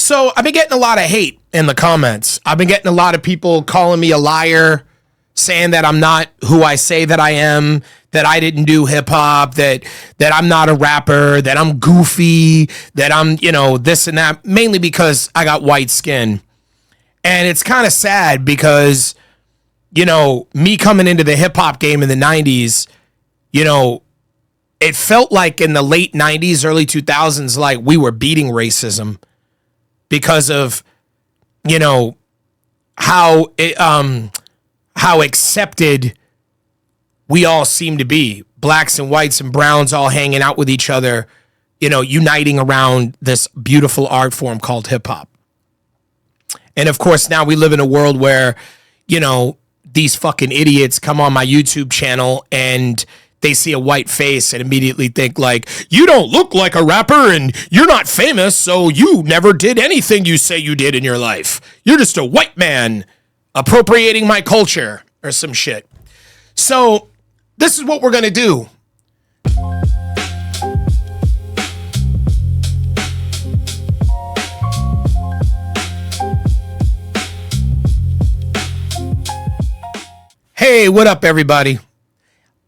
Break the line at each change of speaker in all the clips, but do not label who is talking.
So I've been getting a lot of hate in the comments. I've been getting a lot of people calling me a liar, saying that I'm not who I say that I am, that I didn't do hip hop, that I'm not a rapper, that I'm goofy, that I'm, this and that, mainly because I got white skin. And it's kind of sad because, me coming into the hip hop game in the 90s, it felt like in the late 90s, early 2000s, like we were beating racism because of, how accepted we all seem to be. Blacks and whites and browns all hanging out with each other, uniting around this beautiful art form called hip hop. And of course, now we live in a world where, these fucking idiots come on my YouTube channel and they see a white face and immediately think like, you don't look like a rapper and you're not famous, so you never did anything you say you did in your life. You're just a white man appropriating my culture or some shit. So this is what we're going to do. Hey, what up, everybody?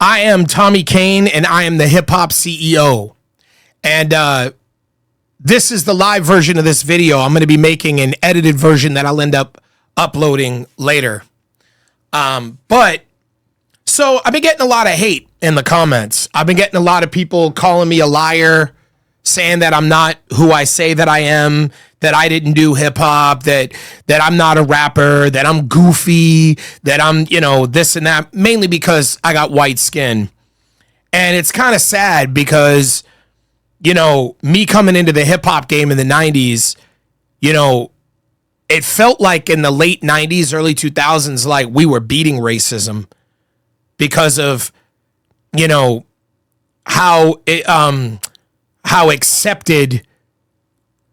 I am Tommy Kane, and I am the Hip Hop CEO. And this is the live version of this video. I'm going to be making an edited version that I'll end up uploading later. But so I've been getting a lot of hate in the comments. I've been getting a lot of people calling me a liar, saying that I'm not who I say that I am, that I didn't do hip hop, that I'm not a rapper, that I'm goofy, that I'm, this and that, mainly because I got white skin. And it's kind of sad because, me coming into the hip hop game in the 90s, it felt like in the late 90s, early 2000s, like we were beating racism because of, how accepted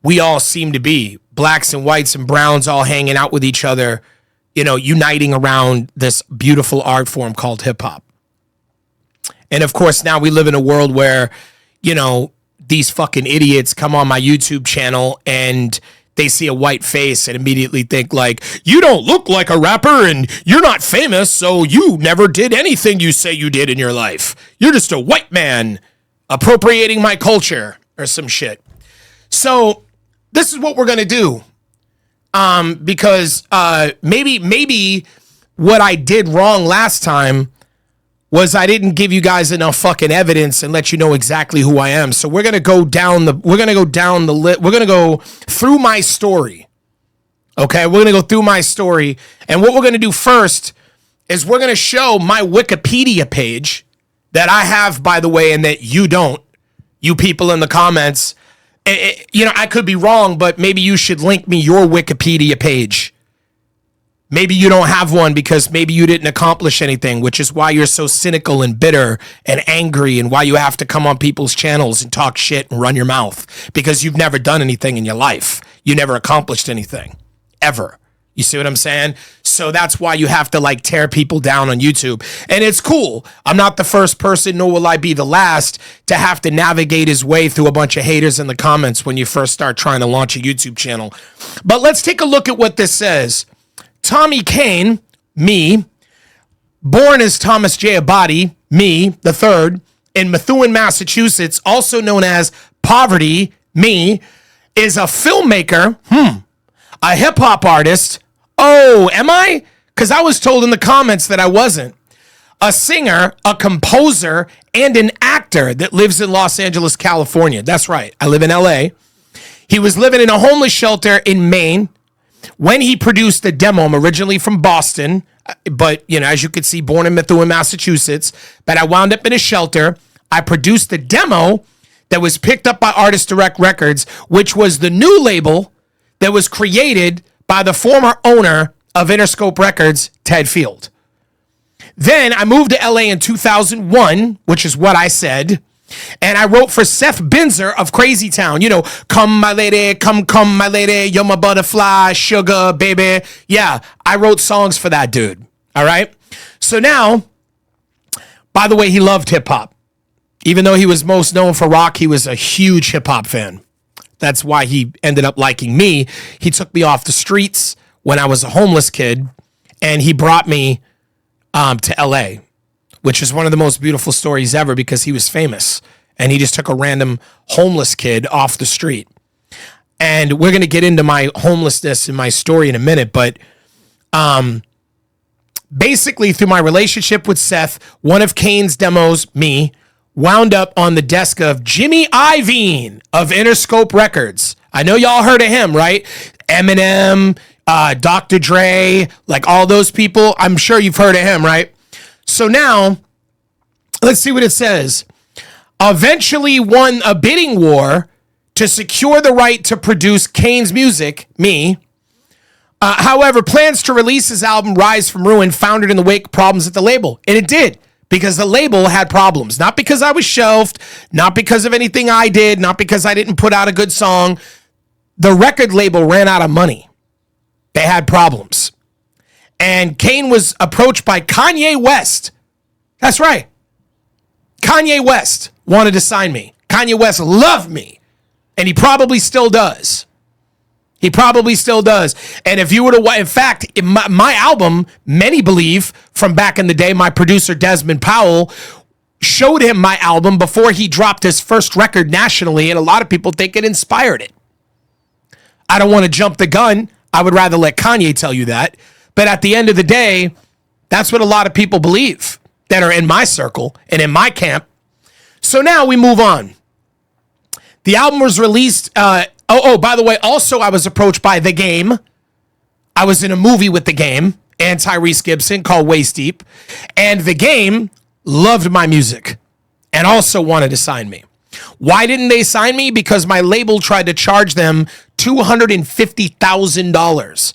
we all seem to be. Blacks and whites and browns all hanging out with each other, uniting around this beautiful art form called hip hop. And of course, now we live in a world where, these fucking idiots come on my YouTube channel and they see a white face and immediately think like, you don't look like a rapper and you're not famous, so you never did anything you say you did in your life. You're just a white man appropriating my culture or some shit. So this is what we're going to do. Because maybe what I did wrong last time was I didn't give you guys enough fucking evidence and let you know exactly who I am. So we're going to go down the list. We're going to go through my story. Okay, we're going to go through my story. And what we're going to do first is we're going to show my Wikipedia page that I have, by the way, and that you don't, you people in the comments. I could be wrong, but maybe you should link me your Wikipedia page. Maybe you don't have one because maybe you didn't accomplish anything, which is why you're so cynical and bitter and angry and why you have to come on people's channels and talk shit and run your mouth because you've never done anything in your life. You never accomplished anything, ever. You see what I'm saying? So that's why you have to tear people down on YouTube. And it's cool. I'm not the first person, nor will I be the last to have to navigate his way through a bunch of haters in the comments when you first start trying to launch a YouTube channel. But let's take a look at what this says. Tommy Kane, me, born as Thomas J. Abadi, me, the third, in Methuen, Massachusetts, also known as Poverty, me, is a filmmaker, a hip-hop artist. Oh, am I? Because I was told in the comments that I wasn't. A singer, a composer, and an actor that lives in Los Angeles, California. That's right. I live in LA. He was living in a homeless shelter in Maine when he produced a demo. I'm originally from Boston, but, as you can see, born in Methuen, Massachusetts. But I wound up in a shelter. I produced a demo that was picked up by Artist Direct Records, which was the new label that was created by the former owner of Interscope Records, Ted Field. Then I moved to LA in 2001, which is what I said. And I wrote for Seth Binzer of Crazy Town. Come my lady, come my lady, you're my butterfly, sugar, baby. Yeah, I wrote songs for that dude. All right. So now, by the way, he loved hip hop. Even though he was most known for rock, he was a huge hip hop fan. That's why he ended up liking me. He took me off the streets when I was a homeless kid, and he brought me to LA, which is one of the most beautiful stories ever because he was famous. And he just took a random homeless kid off the street. And we're going to get into my homelessness and my story in a minute, but basically through my relationship with Seth, one of Kane's demos, me, wound up on the desk of Jimmy Iovine of Interscope Records. I know y'all heard of him, right? Eminem, Dr. Dre, like all those people. I'm sure you've heard of him, right? So now, let's see what it says. Eventually won a bidding war to secure the right to produce Kane's music, me. However, plans to release his album Rise from Ruin foundered in the wake of problems at the label. And it did, because the label had problems. Not because I was shelved, not because of anything I did, not because I didn't put out a good song. The record label ran out of money. They had problems. And Kane was approached by Kanye West. That's right. Kanye West wanted to sign me. Kanye West loved me. And he probably still does. He probably still does. And if you were to, in fact, in my album, many believe from back in the day, my producer Desmond Powell showed him my album before he dropped his first record nationally. And a lot of people think it inspired it. I don't want to jump the gun. I would rather let Kanye tell you that. But at the end of the day, that's what a lot of people believe that are in my circle and in my camp. So now we move on. The album was released. By the way, also I was approached by The Game. I was in a movie with The Game and Tyrese Gibson called Waist Deep. And The Game loved my music and also wanted to sign me. Why didn't they sign me? Because my label tried to charge them $250,000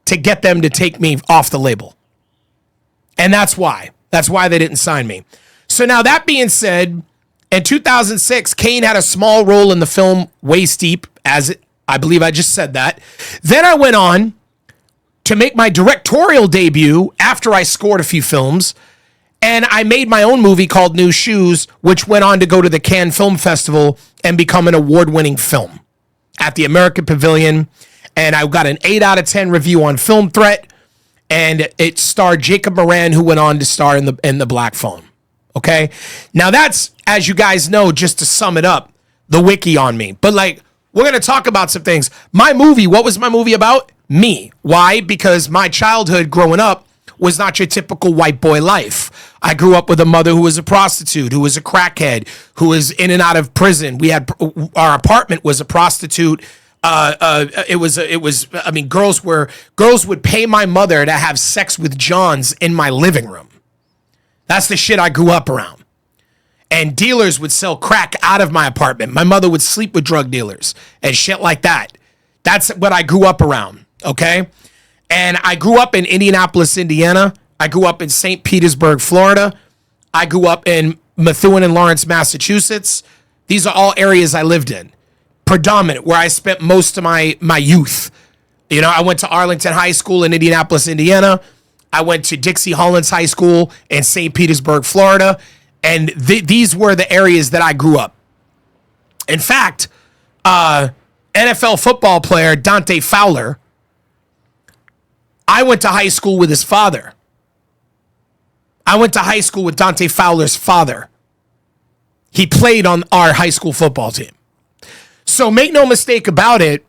to get them to take me off the label. And that's why. That's why they didn't sign me. So now that being said, in 2006, Kane had a small role in the film Waist Deep, I believe I just said that. Then I went on to make my directorial debut after I scored a few films, and I made my own movie called New Shoes, which went on to go to the Cannes Film Festival and become an award-winning film at the American Pavilion. And I got an 8 out of 10 review on Film Threat, and it starred Jacob Moran, who went on to star in the Black Phone. Okay? Now that's, as you guys know, just to sum it up, the wiki on me. But like, we're going to talk about some things. My movie, what was my movie about? Me. Why? Because my childhood growing up was not your typical white boy life. I grew up with a mother who was a prostitute, who was a crackhead, who was in and out of prison. Our apartment was a prostitute. Girls would pay my mother to have sex with Johns in my living room. That's the shit I grew up around. And dealers would sell crack out of my apartment. My mother would sleep with drug dealers and shit like that. That's what I grew up around, okay? And I grew up in Indianapolis, Indiana. I grew up in St. Petersburg, Florida. I grew up in Methuen and Lawrence, Massachusetts. These are all areas I lived in. Predominant, where I spent most of my youth. You know, I went to Arlington High School in Indianapolis, Indiana. I went to Dixie Hollins High School in St. Petersburg, Florida. And these were the areas that I grew up. In fact, NFL football player Dante Fowler, I went to high school with his father. I went to high school with Dante Fowler's father. He played on our high school football team. So make no mistake about it,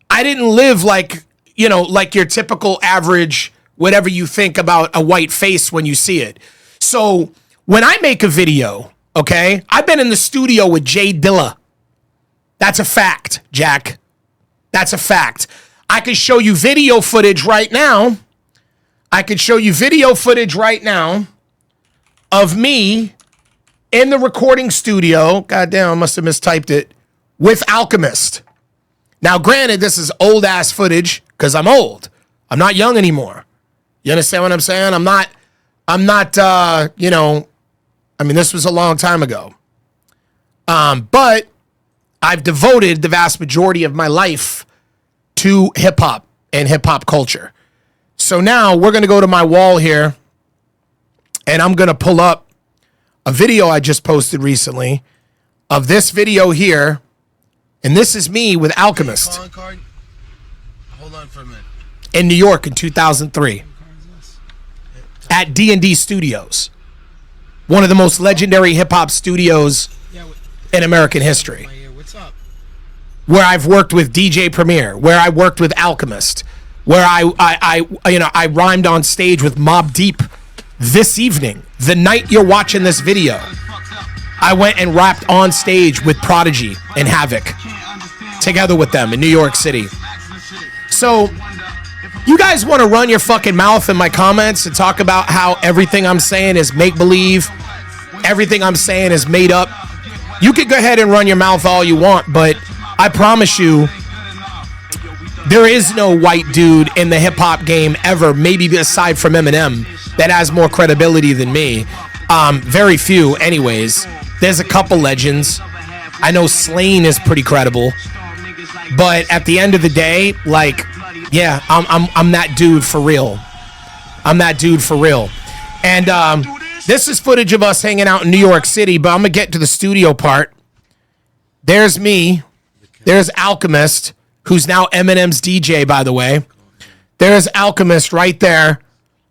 I didn't live like your typical average, whatever you think about a white face when you see it. So when I make a video, okay, I've been in the studio with Jay Dilla. That's a fact, Jack. That's a fact. I could show you video footage right now. Of me in the recording studio. Goddamn, I must have mistyped it. With Alchemist. Now, granted, this is old ass footage because I'm old. I'm not young anymore. You understand what I'm saying? This was a long time ago. But I've devoted the vast majority of my life to hip hop and hip hop culture. So now we're going to go to my wall here and I'm going to pull up a video I just posted recently of this video here And this is me with Alchemist
Hold on for a minute.
in New York in 2003 at D&D Studios, one of the most legendary hip-hop studios in American history, where I've worked with DJ Premier, where I worked with Alchemist, where I rhymed on stage with Mobb Deep. This evening, the night you're watching this video, I went and rapped on stage with Prodigy and Havoc together with them in New York City. So you guys want to run your fucking mouth in my comments and talk about how everything I'm saying is make-believe, everything I'm saying is made up. You could go ahead and run your mouth all you want, but I promise you, there is no white dude in the hip-hop game ever, maybe aside from Eminem, that has more credibility than me. Very few, anyways. There's a couple legends. I know Slain is pretty credible, but at the end of the day, like, yeah, I'm that dude for real. I'm that dude for real. And this is footage of us hanging out in New York City, but I'm gonna get to the studio part. There's me. There's Alchemist, who's now Eminem's DJ, by the way. There's Alchemist right there.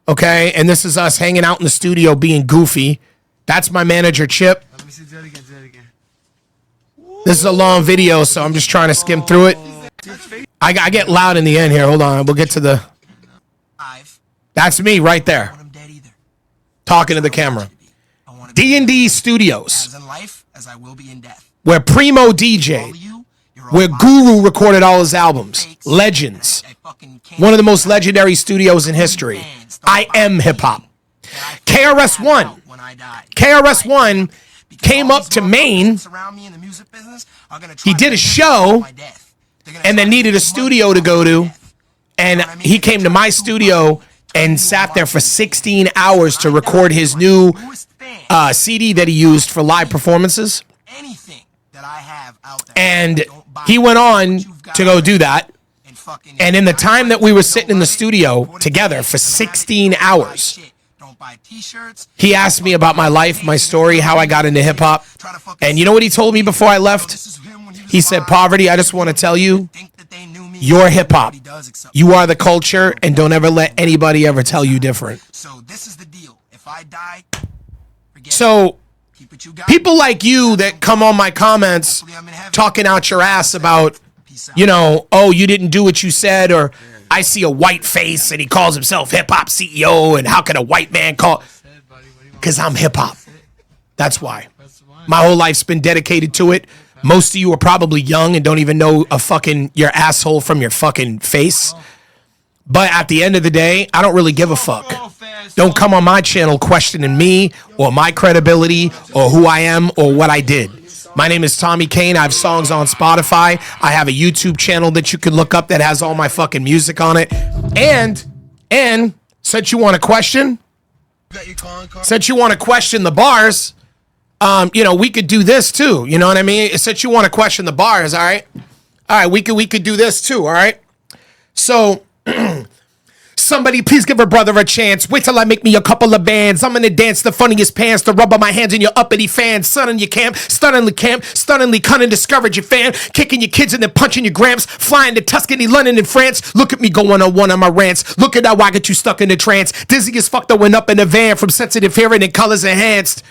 Okay, and this is us hanging out in the studio being goofy. That's my manager, Chip.
Let me see, do that again.
This is a long video, so I'm just trying to skim through it. I get loud in the end here. Hold on, we'll get to the... That's me right there, talking to the camera. D&D Studios, where Primo DJ, where Guru recorded all his albums. Legends. One of the most legendary studios in history. I am hip-hop. KRS-One. KRS-One came up to Maine. He did a show and then needed a studio to go to. And he came to my studio and sat there for 16 hours to record his new CD that he used for live performances. And he went on to go do that. And in the time that we were sitting in the studio together for 16 hours, he asked me about my life, my story, how I got into hip hop. And you know what he told me before I left? He said, Poverty, I just want to tell you, you're hip hop. You are the culture, and don't ever let anybody ever tell you different. So this is the deal. If I die, so people like you that come on my comments talking out your ass about, you know, oh, you didn't do what you said, or I see a white face and he calls himself hip-hop CEO, and how can a white man call? Because I'm hip-hop. That's why. My whole life's been dedicated to it. Most of you are probably young and don't even know your asshole from your fucking face. But at the end of the day, I don't really give a fuck. Don't come on my channel questioning me or my credibility or who I am or what I did. My name is Tommy Kane. I have songs on Spotify. I have a YouTube channel that you can look up that has all my fucking music on it. And since you want to question the bars, you know, we could do this too. You know what I mean? Since you want to question the bars, all right? All right, we could do this too, all right? So somebody please give her brother a chance. Wait till I make me a couple of bands. I'm gonna dance the funniest pants, the rubber my hands in your uppity fans. Sun in your camp, stunningly cunning, discourage your fan. Kicking your kids and then punching your gramps. Flying to Tuscany, London, and France. Look at me going on one of my rants. Look at how I get you stuck in the trance. Dizzy as fuck throwing up in the van from sensitive hearing and colors enhanced.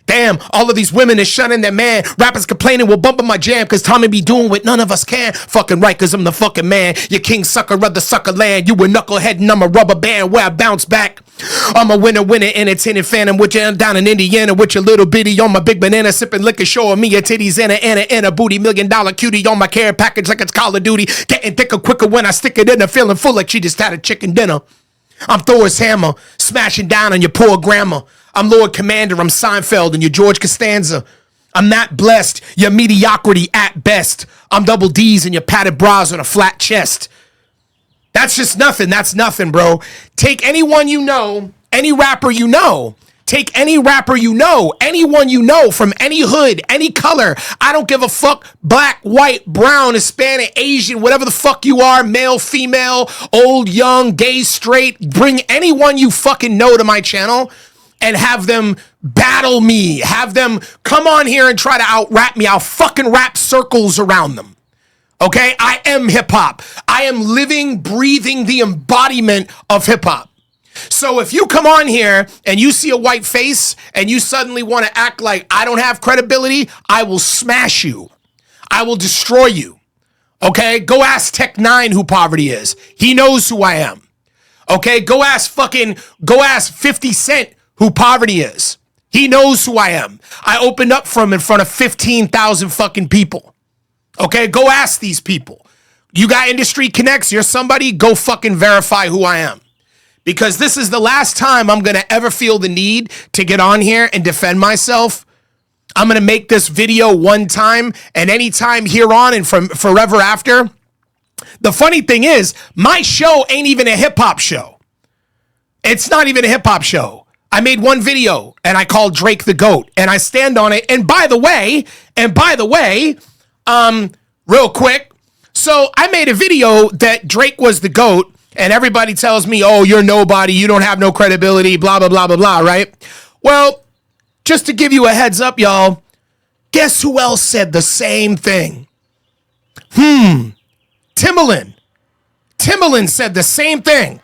Damn, all of these women is shunning their man. Rappers complaining, we'll bump in my jam, cause Tommy be doing what none of us can. Fucking right, cause I'm the fucking man. You king sucker of the sucker land. You a knucklehead and I'm a rubber band where I bounce back. I'm a winner, entertaining fan. I'm with you down in Indiana with your little bitty on my big banana, sipping liquor, showing me your titties and a booty. $1 million cutie on my care package like it's Call of Duty. Getting thicker quicker when I stick it in her, feeling full like she just had a chicken dinner. I'm Thor's hammer, smashing down on your poor grandma. I'm Lord Commander, I'm Seinfeld, and you're George Costanza. I'm not blessed, you're mediocrity at best. I'm double D's and your padded bras on a flat chest. That's just nothing, that's nothing, bro. Take anyone you know, any rapper you know. Take any rapper you know, anyone you know from any hood, any color. I don't give a fuck. Black, white, brown, Hispanic, Asian, whatever the fuck you are, male, female, old, young, gay, straight. Bring anyone you fucking know to my channel and have them battle me, have them come on here and try to out-rap me. I'll fucking wrap circles around them. Okay? I am hip-hop. I am living, breathing the embodiment of hip-hop. So if you come on here and you see a white face and you suddenly want to act like I don't have credibility, I will smash you. I will destroy you. Okay? Go ask Tech 9 who Poverty is. He knows who I am. Okay? Go ask 50 Cent who Poverty is. He knows who I am. I opened up for him in front of 15,000 fucking people. Okay? Go ask these people. You got industry connects, you're somebody, go fucking verify who I am. Because this is the last time I'm going to ever feel the need to get on here and defend myself. I'm going to make this video one time, and anytime here on and from forever after. The funny thing is, my show ain't even a hip-hop show. It's not even a hip-hop show. I made one video, and I called Drake the GOAT, and I stand on it. And by the way, real quick, so I made a video that Drake was the GOAT, and everybody tells me, oh, you're nobody, you don't have no credibility, blah, blah, blah, blah, blah, right? Well, just to give you a heads up, y'all, guess who else said the same thing? Timbaland. Timbaland said the same thing.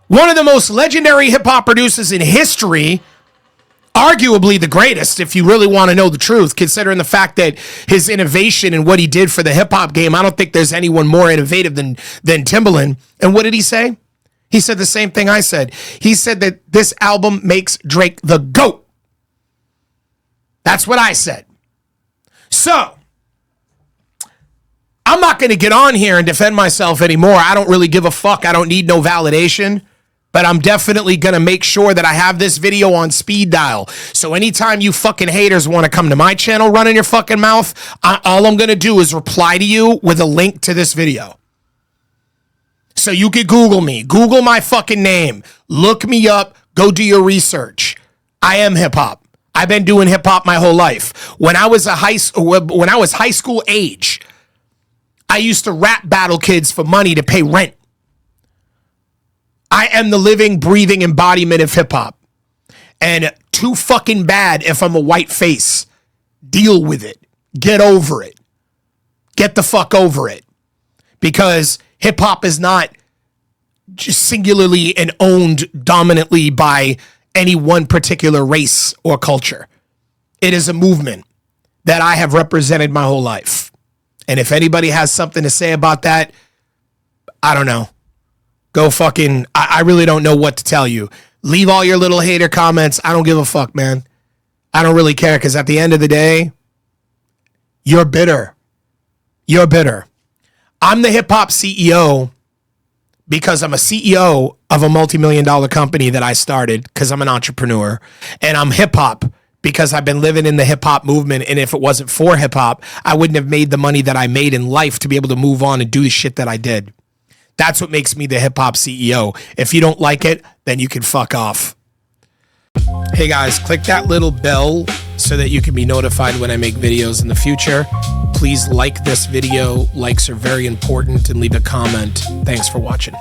One of the most legendary hip-hop producers in history, arguably the greatest, if you really want to know the truth, considering the fact that his innovation and what he did for the hip-hop game, I don't think there's anyone more innovative than Timbaland. And what did he say? He said the same thing I said. He said that this album makes Drake the GOAT. That's what I said. So, I'm not going to get on here and defend myself anymore. I don't really give a fuck. I don't need no validation. But I'm definitely going to make sure that I have this video on speed dial. So anytime you fucking haters want to come to my channel running your fucking mouth, all I'm going to do is reply to you with a link to this video. So you could Google me. Google my fucking name. Look me up. Go do your research. I am hip-hop. I've been doing hip-hop my whole life. When I was high school age, I used to rap battle kids for money to pay rent. I am the living, breathing embodiment of hip-hop. And too fucking bad if I'm a white face. Deal with it. Get over it. Get the fuck over it. Because hip-hop is not just singularly and owned dominantly by any one particular race or culture. It is a movement that I have represented my whole life. And if anybody has something to say about that, I don't know. Go fucking, I really don't know what to tell you. Leave all your little hater comments. I don't give a fuck, man. I don't really care, because at the end of the day, you're bitter. You're bitter. I'm the hip-hop CEO because I'm a CEO of a multi-million-dollar company that I started because I'm an entrepreneur. And I'm hip-hop because I've been living in the hip-hop movement. And if it wasn't for hip-hop, I wouldn't have made the money that I made in life to be able to move on and do the shit that I did. That's what makes me the hip-hop CEO. If you don't like it, then you can fuck off. Hey guys, click that little bell so that you can be notified when I make videos in the future. Please like this video. Likes are very important, and leave a comment. Thanks for watching.